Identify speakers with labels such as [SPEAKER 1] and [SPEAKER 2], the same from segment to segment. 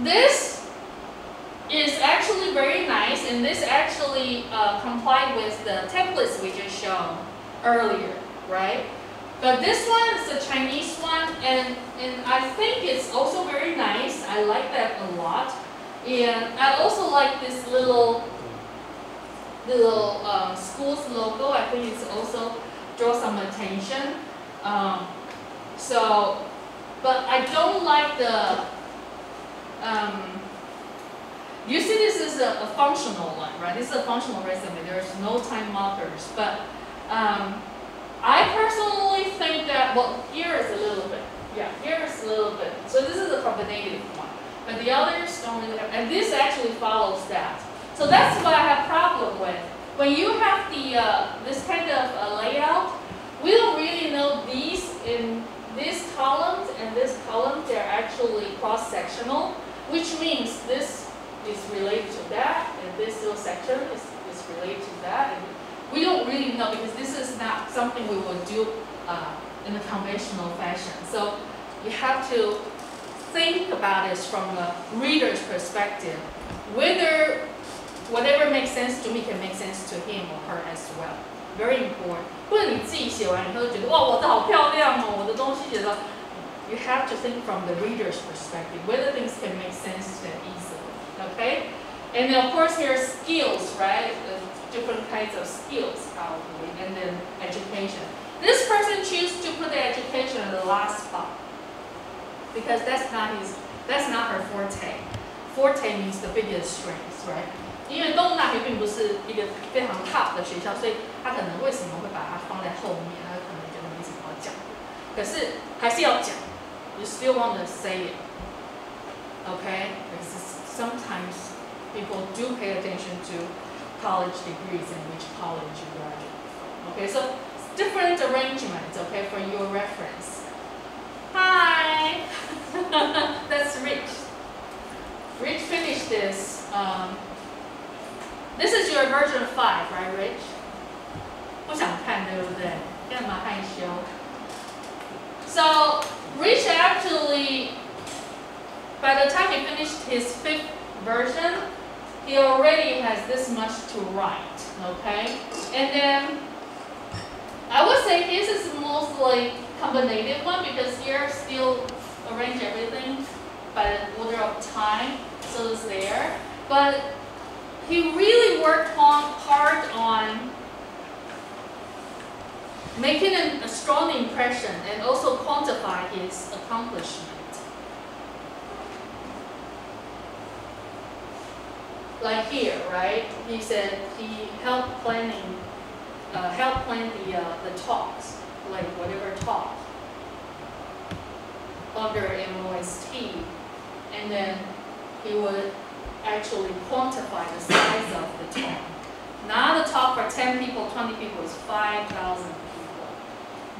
[SPEAKER 1] this is actually very nice, and this actually complied with the templates we just shown earlier, right? But this one is a Chinese one, and I think it's also very nice. I like that a lot. And I also like this little school's logo. I think it's also draw some attention. But I don't like the, you see this is a functional one, right? This is a functional resume. There's no time markers. But I personally think that, well, here is a little bit. Yeah, here is a little bit. So this is a combinative one. But the others don't really have, and this actually follows that. So that's what I have problem with. When you have the this kind of layout, we don't really know these in these columns and this column, they're actually cross-sectional, which means this is related to that, and this little section is related to that. And we don't really know because this is not something we will do in a conventional fashion. So you have to think about it from a reader's perspective, whether whatever makes sense to me can make sense to him or her as well. Very important. 不是你自己写完以后觉得哇，我的好漂亮哦，我的东西写的。You have to think from the reader's perspective, whether things can make sense to easily. Okay, and then of course here's skills, right? Different kinds of skills probably, and then education. This person chooses to put the education in the last spot because that's not her forte. Forte means the biggest strengths, right? 因为东吴大学并不是一个非常 top 的学校，所以他可能为什么会把它放在后面？他可能觉得没什么好讲，可是还是要讲。You still want to say it, okay? Because sometimes people do pay attention to college degrees and which college you graduate from. Okay, so different arrangements, okay, for your reference. Hi, that's Rich. Rich finished this. This is your version 5, right, Rich? 不想看，对不对？干嘛害羞？ So Rich actually, by the time he finished his 5th version, he already has this much to write, okay? And then I would say his is mostly combinative one because here still arrange everything by the order of time, so it's there. But he really worked hard on making a strong impression and also quantify his accomplishment. Like here, right? He said he helped plan the talks, like whatever talk under MOST, and then he would actually quantify the size of the talk. Now the talk for 10 people, 20 people is 5,000 people.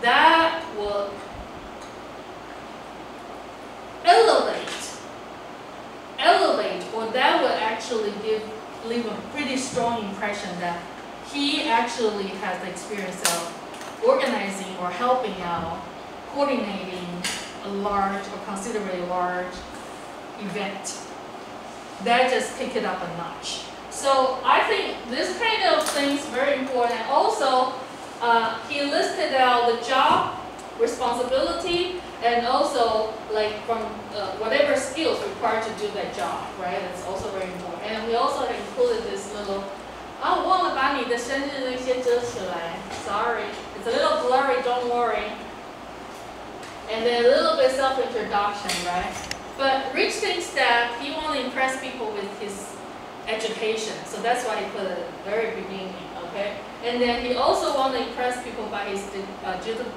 [SPEAKER 1] That will elevate, or that will actually leave a pretty strong impression that he actually has the experience of organizing or helping out, coordinating a large or considerably large event. That just pick it up a notch. So I think this kind of thing is very important. Also, he listed out the job, responsibility, and also like from whatever skills required to do that job, right? That's also very important. And we also included this little, 啊，我忘了把你的生日那些遮起来 Sorry, it's a little blurry, don't worry. And then a little bit self-introduction, right? But Rich thinks that he wants to impress people with his education, so that's why he put it at the very beginning, okay? And then he also wants to impress people by his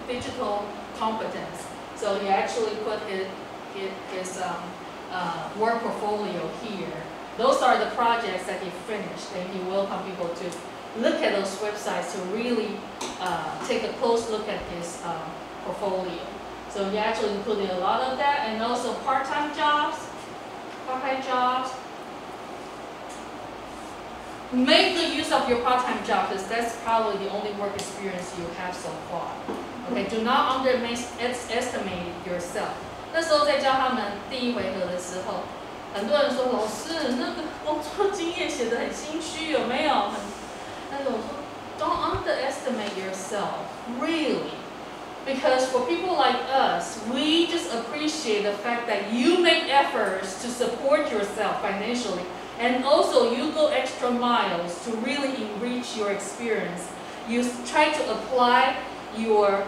[SPEAKER 1] digital competence. So he actually put his work portfolio here. Those are the projects that he finished, and he welcomed people to look at those websites to really take a close look at his portfolio. So he actually included a lot of that, and also part-time jobs, Make good use of your part-time job because that's probably the only work experience you have so far. Okay, do not underestimate yourself. 那时候在教他们第一回合的时候，很多人说老师那个工作经验写得很心虚，有没有？但是我说 ，Don't underestimate yourself, really. Because for people like us, we just appreciate the fact that you make efforts to support yourself financially, and also you go extra miles to really enrich your experience. You try to apply your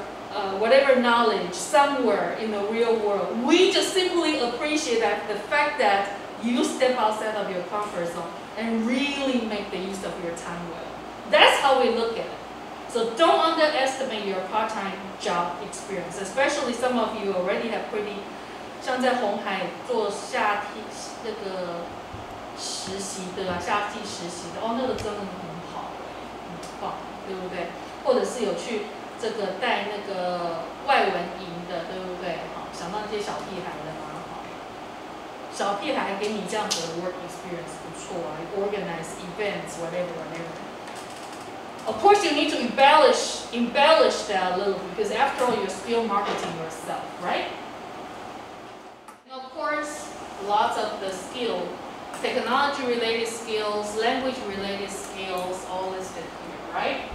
[SPEAKER 1] whatever knowledge somewhere in the real world. We just simply appreciate that the fact that you step outside of your comfort zone and really make the use of your time well. That's how we look at it. So don't underestimate your part-time job experience, especially some of you already have pretty, 像在鸿海做夏季那个实习的啊，夏季实习的，哦，那个真的很好，很棒，对不对？或者是有去这个带那个外文营的，对不对？好，想到那些小屁孩的蛮好，小屁孩给你这样子的 work experience 不错啊 ，organize events whatever whatever。Of course, you need to embellish that a little bit because after all, you're still marketing yourself, right? And of course, lots of the skill, technology-related skills, language-related skills, all listed here, right?